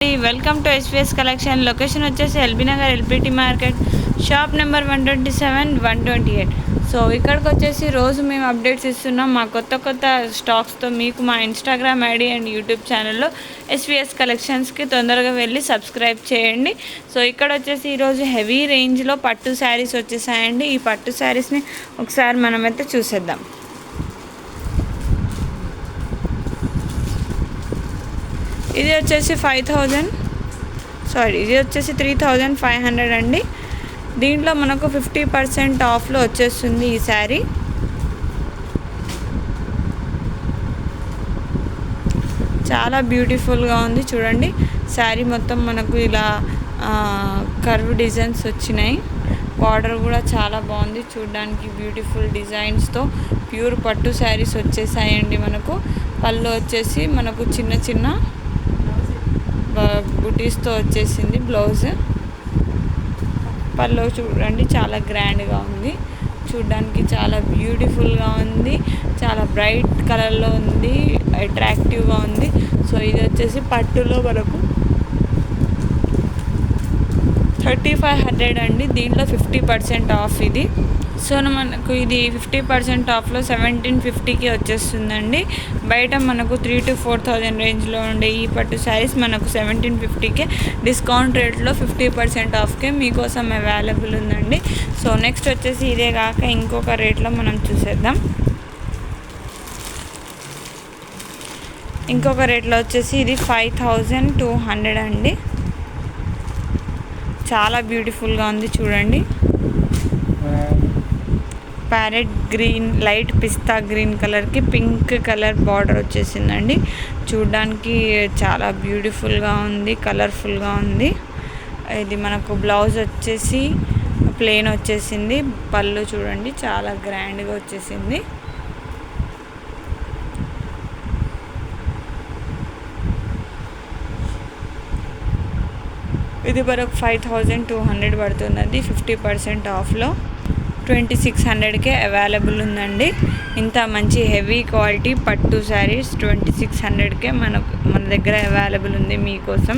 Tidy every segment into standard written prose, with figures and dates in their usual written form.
Welcome to SVS collection. Location వచ్చేసి LB Nagar LBT market, shop number 127, 128. So ఇక్కడికి వచ్చేసి రోజు మేము అప్డేట్స్ ఇస్తున్నాం మా కొత్త స్టాక్స్తో. మీకు మా ఇన్స్టాగ్రామ్ ఐడి అండ్ యూట్యూబ్ ఛానల్లో ఎస్విఎస్ కలెక్షన్స్కి తొందరగా వెళ్ళి సబ్స్క్రైబ్ చేయండి. సో ఇక్కడ వచ్చేసి ఈరోజు హెవీ రేంజ్లో పట్టు శారీస్ వచ్చేసాయండి. ఈ పట్టు శారీస్ని ఒకసారి మనమైతే చూసేద్దాం. ఇది వచ్చేసి 3500 అండి. దీంట్లో మనకు 50% ఆఫ్లో వచ్చేస్తుంది ఈ శారీ. చాలా బ్యూటిఫుల్గా ఉంది చూడండి. శారీ మొత్తం మనకు ఇలా కర్వ్ డిజైన్స్ వచ్చినాయి. బార్డర్ కూడా చాలా బాగుంది చూడడానికి. బ్యూటిఫుల్ డిజైన్స్తో ప్యూర్ పట్టు శారీస్ వచ్చేసాయండి. మనకు పళ్ళు వచ్చేసి మనకు చిన్న చిన్న బుటీస్తో వచ్చేసింది. బ్లౌజ్ పళ్ళు చూడండి చాలా గ్రాండ్గా ఉంది చూడడానికి. చాలా బ్యూటిఫుల్గా ఉంది. చాలా బ్రైట్ కలర్లో ఉంది. అట్రాక్టివ్గా ఉంది. సో ఇది వచ్చేసి పట్టులో మనకు 3500 అండి. దీంట్లో 50% ఆఫ్ ఇది. సో మనకు ఇది 50% ఆఫ్లో 1750కి వచ్చేస్తుందండి. బయట మనకు 3,000 to 4,000 రేంజ్లో ఉండే ఈ పట్టు శారీస్ మనకు 1750కే డిస్కౌంట్ రేట్లో 50% ఆఫ్కే మీకోసం అవైలబుల్ ఉందండి. సో నెక్స్ట్ వచ్చేసి ఇదే కాక ఇంకొక రేట్లో మనం చూసేద్దాం. ఇంకొక రేట్లో వచ్చేసి ఇది 5200 అండి. చాలా బ్యూటిఫుల్గా ఉంది చూడండి. ప్యారెట్ గ్రీన్, లైట్ పిస్తా గ్రీన్ కలర్కి పింక్ కలర్ బార్డర్ వచ్చేసిందండి. చూడడానికి చాలా బ్యూటిఫుల్గా ఉంది, కలర్ఫుల్గా ఉంది. ఇది మనకు బ్లౌజ్ వచ్చేసి ప్లెయిన్ వచ్చేసింది. పళ్ళు చూడండి చాలా గ్రాండ్గా వచ్చేసింది. ఇది మనకు 5200 పడుతుందండి. 50% ఆఫ్లో 2600కే అవైలబుల్ ఉందండి. ఇంత మంచి హెవీ క్వాలిటీ పట్టు శారీస్ 2600కే మన దగ్గర అవైలబుల్ ఉంది మీకోసం.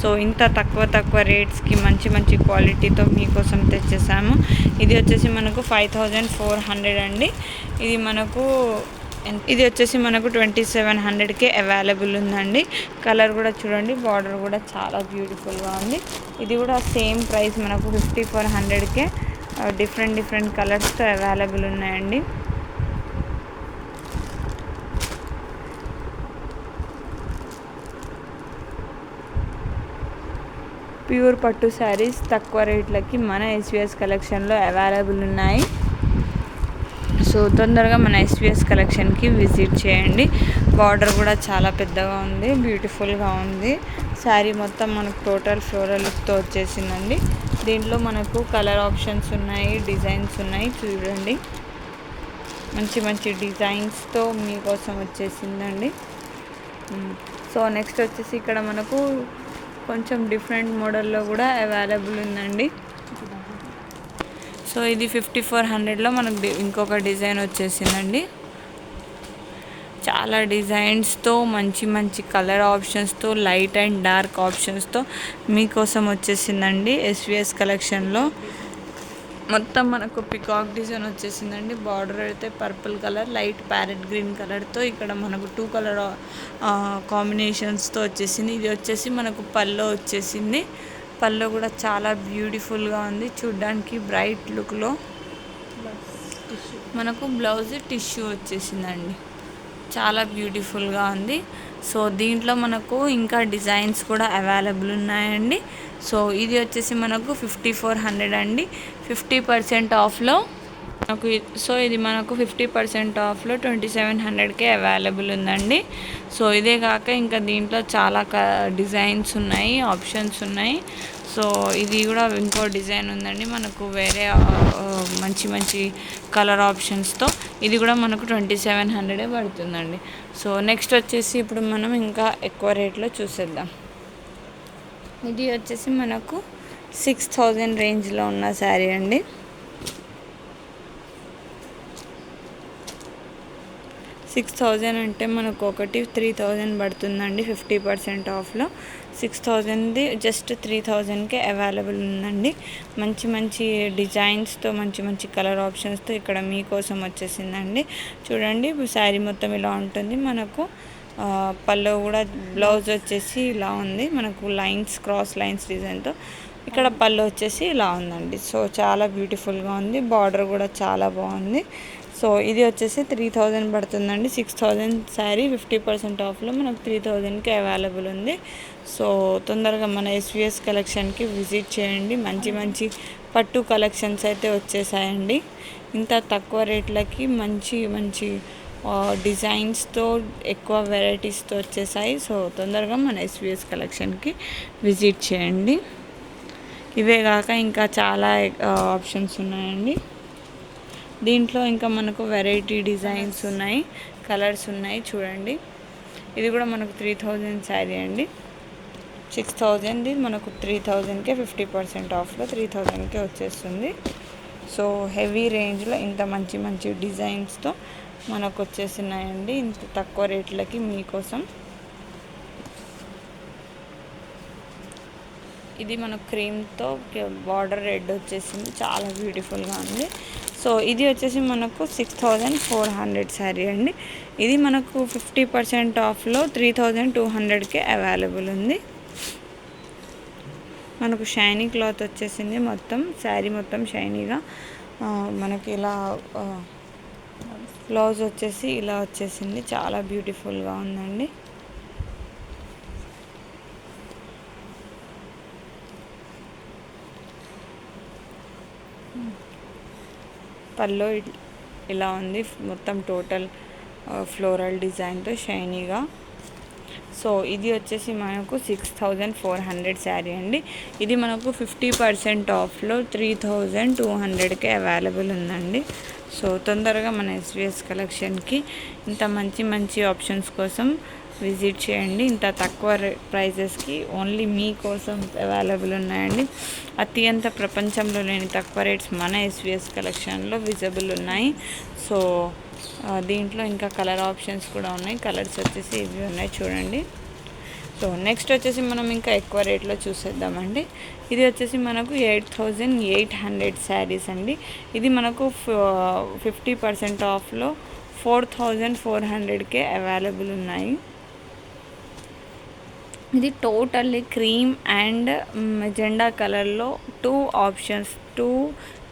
సో ఇంత తక్కువ రేట్స్కి మంచి క్వాలిటీతో మీకోసం తెచ్చేసాము. ఇది వచ్చేసి మనకు 5400 అండి. ఇది వచ్చేసి మనకు 2700కే అవైలబుల్ ఉందండి. కలర్ కూడా చూడండి, బార్డర్ కూడా చాలా బ్యూటిఫుల్గా ఉంది. ఇది కూడా సేమ్ ప్రైస్ మనకు 5400కే. డిఫరెంట్ కలర్స్తో అవైలబుల్ ఉన్నాయండి. ప్యూర్ పట్టు శారీస్ తక్కువ రేట్లకి మన ఎస్విఎస్ కలెక్షన్లో అవైలబుల్ ఉన్నాయి. సో తొందరగా మన ఎస్విఎస్ కలెక్షన్కి విజిట్ చేయండి. బార్డర్ కూడా చాలా పెద్దగా ఉంది, బ్యూటిఫుల్గా ఉంది. శారీ మొత్తం మనకు టోటల్ ఫ్లోరల్ లుక్తో వచ్చేసిందండి. దీంట్లో మనకు కలర్ ఆప్షన్స్ ఉన్నాయి, డిజైన్స్ ఉన్నాయి చూడండి. మంచి డిజైన్స్తో మీకోసం వచ్చేసిందండి. సో నెక్స్ట్ వచ్చేసి ఇక్కడ మనకు కొంచెం డిఫరెంట్ మోడల్లో కూడా అవైలబుల్ ఉందండి. సో ఇది 5400లో మనకు ఇంకొక డిజైన్ వచ్చేసిందండి. చాలా డిజైన్స్తో మంచి కలర్ ఆప్షన్స్తో, లైట్ అండ్ డార్క్ ఆప్షన్స్తో మీకోసం వచ్చేసిందండి ఎస్విఎస్ కలెక్షన్లో. మొత్తం మనకు పికాక్ డిజైన్ వచ్చేసిందండి. బార్డర్ అయితే purple colour, light parrot green కలర్తో ఇక్కడ మనకు 2 కలర్ కాంబినేషన్స్తో వచ్చేసింది. ఇది వచ్చేసి మనకు పళ్ళు వచ్చేసింది. పళ్ళు కూడా చాలా బ్యూటిఫుల్గా ఉంది చూడ్డానికి. బ్రైట్ లుక్లో మనకు బ్లౌజ్ టిష్యూ వచ్చేసిందండి. చాలా బ్యూటిఫుల్గా ఉంది. సో దీంట్లో మనకు ఇంకా డిజైన్స్ కూడా అవైలబుల్ ఉన్నాయండి. సో ఇది వచ్చేసి మనకు 5400 అండి. 50% ఆఫ్లో ఇది మనకు 50% ఆఫ్లో 2700కే అవైలబుల్ ఉందండి. సో ఇదే కాక ఇంకా దీంట్లో చాలా డిజైన్స్ ఉన్నాయి, ఆప్షన్స్ ఉన్నాయి. సో ఇది కూడా ఇంకో డిజైన్ ఉందండి మనకు వేరే మంచి కలర్ ఆప్షన్స్తో. ఇది కూడా మనకు 2700 పడుతుందండి. సో నెక్స్ట్ వచ్చేసి ఇప్పుడు మనం ఇంకా ఎక్కువ రేట్లో చూసేద్దాం. ఇది వచ్చేసి మనకు 6000 రేంజ్లో ఉన్న శారీ అండి. 6000 అంటే మనకు ఒకటి 3000 పడుతుందండి 50% ఆఫ్లో. 6000ది జస్ట్ 3000కే అవైలబుల్ ఉందండి. మంచి మంచి డిజైన్స్తో మంచి మంచి కలర్ ఆప్షన్స్తో ఇక్కడ మీకోసం వచ్చేసిందండి. చూడండి శారీ మొత్తం ఇలా ఉంటుంది. మనకు పళ్ళు కూడా బ్లౌజ్ వచ్చేసి ఇలా ఉంది. మనకు లైన్స్ క్రాస్ లైన్స్ డిజైన్తో ఇక్కడ పళ్ళు వచ్చేసి ఇలా ఉందండి. సో చాలా బ్యూటిఫుల్గా ఉంది. బార్డర్ కూడా చాలా బాగుంది. సో ఇది వచ్చేసి 3000 పడుతుందండి. 6000 శారీ 50% ఆఫ్లో మనకు 3000కి అవైలబుల్ ఉంది. సో తొందరగా మన ఎస్విఎస్ కలెక్షన్కి విజిట్ చేయండి. మంచి మంచి పట్టు కలెక్షన్స్ అయితే వచ్చేసాయండి. ఇంత తక్కువ రేట్లకి మంచి మంచి డిజైన్స్తో ఎక్కువ వెరైటీస్తో వచ్చేసాయి. సో తొందరగా మన ఎస్విఎస్ కలెక్షన్కి విజిట్ చేయండి. ఇవే కాక ఇంకా చాలా ఆప్షన్స్ ఉన్నాయండి. దీంట్లో ఇంకా మనకు వెరైటీ డిజైన్స్ ఉన్నాయి, కలర్స్ ఉన్నాయి. చూడండి ఇది కూడా మనకు 3000 శారీ అండి. 6000ది మనకు 3000కే 50% ఆఫ్లో 3000కే వచ్చేస్తుంది. సో హెవీ రేంజ్లో ఇంత మంచి మంచి డిజైన్స్తో మనకు వచ్చేస్తున్నాయండి ఇంత తక్కువ రేట్లకి మీకోసం. ఇది మన క్రీమ్తో బార్డర్ రెడ్ వచ్చేసింది, చాలా బ్యూటిఫుల్గా ఉంది. సో ఇది వచ్చేసి మనకు 6400 శారీ అండి. ఇది మనకు 50% ఆఫ్లో 3200కే అవైలబుల్ ఉంది. మనకు షైనీ క్లాత్ వచ్చేసింది. మొత్తం శారీ మొత్తం షైనీగా మనకి ఇలా బ్లౌజ్ వచ్చేసి ఇలా వచ్చేసింది. చాలా బ్యూటిఫుల్గా ఉందండి. పల్లో ఇలా ఉంది. మొత్తం టోటల్ ఫ్లోరల్ డిజైన్తో షైనీగా. సో ఇది వచ్చేసి మనకు 6400 శారీ అండి. ఇది మనకు 50% ఆఫ్లో 3200కే అవైలబుల్ ఉందండి. సో తొందరగా మన ఎస్విఎస్ కలెక్షన్కి ఇంత మంచి మంచి ఆప్షన్స్ కోసం విజిట్ చేయండి. ఇంత తక్కువ ప్రైజెస్కి ఓన్లీ మీకోసం అవైలబుల్ ఉన్నాయండి. అత్యంత ప్రపంచంలో లేని తక్కువ రేట్స్ మన ఎస్విఎస్ కలెక్షన్లో విజిబుల్ ఉన్నాయి. సో దీంట్లో ఇంకా కలర్ ఆప్షన్స్ కూడా ఉన్నాయి. కలర్స్ వచ్చేసి ఇవి ఉన్నాయి చూడండి. సో నెక్స్ట్ వచ్చేసి మనం ఇంకా ఎక్కువ రేట్లో చూసేద్దామండి. ఇది వచ్చేసి మనకు 8800 శారీస్ అండి. ఇది మనకు 50% ఆఫ్లో 4400కే అవైలబుల్ ఉన్నాయి. ఇది టోటల్లీ క్రీమ్ అండ్ మెజెండా కలర్లో 2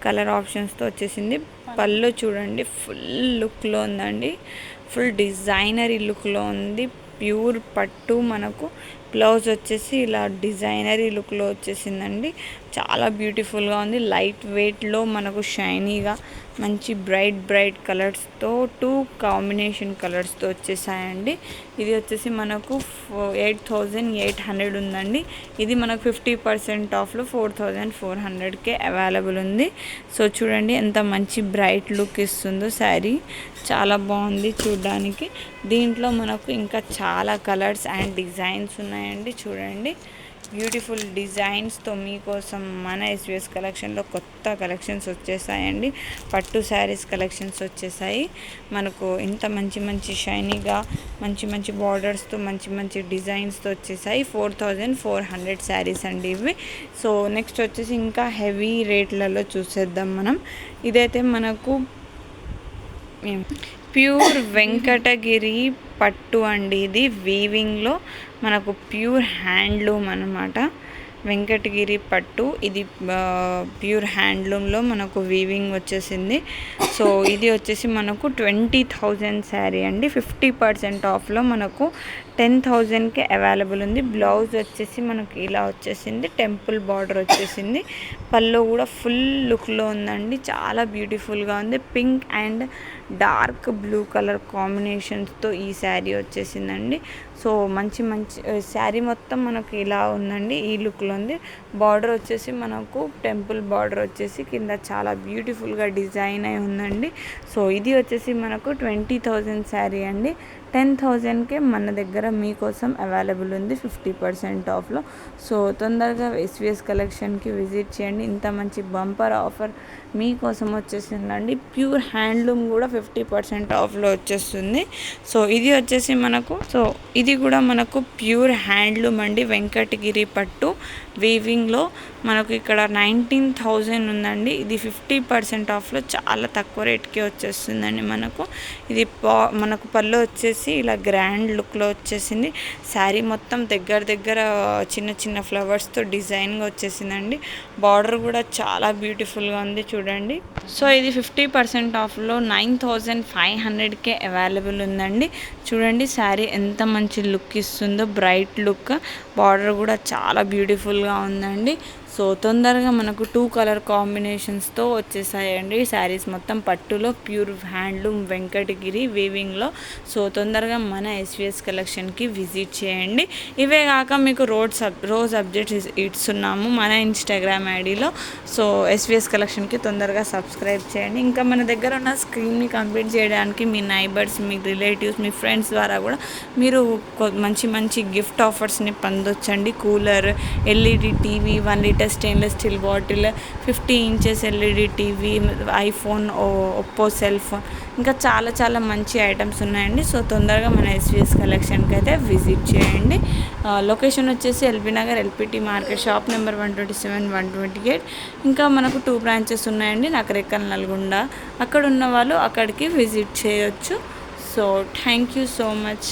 కలర్ ఆప్షన్స్తో వచ్చేసింది. పళ్ళు చూడండి ఫుల్ లుక్లో ఉందండి. ఫుల్ డిజైనరీ లుక్లో ఉంది. ప్యూర్ పట్టు. మనకు బ్లౌజ్ వచ్చేసి ఇలా డిజైనరీ లుక్లో వచ్చేసిందండి. చాలా బ్యూటిఫుల్గా ఉంది. లైట్ వెయిట్లో మనకు షైనీగా మంచి బ్రైట్ కలర్స్తో 2 కాంబినేషన్ కలర్స్తో వచ్చేసాయండి. ఇది వచ్చేసి మనకు 8800 ఉందండి. ఇది మనకు 50% ఆఫ్లో 4400కే అవైలబుల్ ఉంది. సో చూడండి ఎంత మంచి బ్రైట్ లుక్ ఇస్తుందో శారీ. చాలా బాగుంది చూడడానికి. దీంట్లో మనకు ఇంకా చాలా కలర్స్ అండ్ డిజైన్స్ ఉన్నాయండి. చూడండి బ్యూటిఫుల్ డిజైన్స్తో మీకోసం మన ఎస్విఎస్ కలెక్షన్లో కొత్త కలెక్షన్స్ వచ్చేసాయండి. పట్టు శారీస్ కలెక్షన్స్ వచ్చేసాయి. మనకు ఇంత మంచి మంచి షైనీగా మంచి మంచి బార్డర్స్తో మంచి మంచి డిజైన్స్తో వచ్చేసాయి. 4400 శారీస్ అండి ఇవి. సో నెక్స్ట్ వచ్చేసి ఇంకా హెవీ రేట్లలో చూసేద్దాం మనం. ఇదైతే మనకు ప్యూర్ వెంకటగిరి పట్టు అండి. ఇది వీవింగ్లో మనకు ప్యూర్ హ్యాండ్లూమ్ అన్నమాట. వెంకటగిరి పట్టు. ఇది ప్యూర్ హ్యాండ్లూమ్లో మనకు వీవింగ్ వచ్చేసింది. సో ఇది వచ్చేసి మనకు 20000 శారీ అండి. 50% ఆఫ్లో మనకు 10000కి అవైలబుల్ ఉంది. బ్లౌజ్ వచ్చేసి మనకు ఇలా వచ్చేసింది. టెంపుల్ బార్డర్ వచ్చేసింది. పళ్ళు కూడా ఫుల్ లుక్లో ఉందండి. చాలా బ్యూటిఫుల్గా ఉంది. Pink and dark blue colour కాంబినేషన్స్తో ఈ శారీ వచ్చేసిందండి. సో మంచి శారీ మొత్తం మనకు ఇలా ఉందండి. ఈ లుక్లో ఉంది. బార్డర్ వచ్చేసి మనకు టెంపుల్ బార్డర్ వచ్చేసి కింద చాలా బ్యూటిఫుల్గా డిజైన్ అయి ఉందండి. సో ఇది వచ్చేసి మనకు 20000 శారీ అండి. 10,000కే మన దగ్గర మీకోసం అవైలబుల్ ఉంది 50% ఆఫ్లో. సో తొందరగా ఎస్విఎస్ కలెక్షన్కి విజిట్ చేయండి. ఇంత మంచి బంపర్ ఆఫర్ మీకోసం వచ్చేసిందండి. ప్యూర్ హ్యాండ్లూమ్ కూడా 50% ఆఫ్లో వచ్చేస్తుంది. సో ఇది వచ్చేసి ఇది కూడా మనకు ప్యూర్ హ్యాండ్లూమ్ అండి. వెంకటగిరి పట్టు వీవింగ్లో మనకు ఇక్కడ 19,000 ఉందండి. ఇది 50% ఆఫ్లో చాలా తక్కువ రేట్కి వచ్చేస్తుందండి. ఇది మనకు పళ్ళు వచ్చేసి ఇలా గ్రాండ్ లుక్లో వచ్చేసింది. శారీ మొత్తం దగ్గర చిన్న చిన్న ఫ్లవర్స్తో డిజైన్గా వచ్చేసిందండి. బార్డర్ కూడా చాలా బ్యూటిఫుల్గా ఉంది చూడండి. సో ఇది 50% ఆఫ్లో 9,500కే అవైలబుల్ ఉందండి. చూడండి శారీ ఎంత మంచి లుక్ ఇస్తుందో, బ్రైట్ లుక్. బార్డర్ కూడా చాలా బ్యూటిఫుల్గా ఉందండి. సో తొందరగా మనకు 2 కలర్ కాంబినేషన్స్తో వచ్చేసాయండి శారీస్ మొత్తం పట్టులో ప్యూర్ హ్యాండ్లూమ్ వెంకటగిరి వీవింగ్లో. సో తొందరగా మన ఎస్విఎస్ కలెక్షన్కి విజిట్ చేయండి. ఇవే కాక మీకు రోజ్ అప్డేట్స్ ఇస్తున్నాము మన ఇన్స్టాగ్రామ్ ఐడిలో. సో ఎస్విఎస్ కలెక్షన్కి తొందరగా సబ్స్క్రైబ్ చేయండి. ఇంకా మన దగ్గర ఉన్న స్క్రీన్ని కంప్లీట్ చేయడానికి మీ నైబర్స్, మీ రిలేటివ్స్, మీ ఫ్రెండ్స్ ద్వారా కూడా మీరు మంచి గిఫ్ట్ ఆఫర్స్ని పొందొచ్చండి. Cooler, LED TV, 1 litre stainless steel bottle, 50 inches LED TV, iPhone, Oppo cell phone, ఇంకా చాలా మంచి ఐటమ్స్ ఉన్నాయండి. సో తొందరగా మన ఎస్విఎస్ కలెక్షన్కి అయితే విజిట్ చేయండి. లొకేషన్ వచ్చేసి LB Nagar LPT market, shop number 127, 128. ఇంకా మనకు 2 బ్రాంచెస్ ఉన్నాయండి, నకరేకల్, నల్గొండ. అక్కడ ఉన్న వాళ్ళు అక్కడికి విజిట్ చేయొచ్చు. So thank you so much.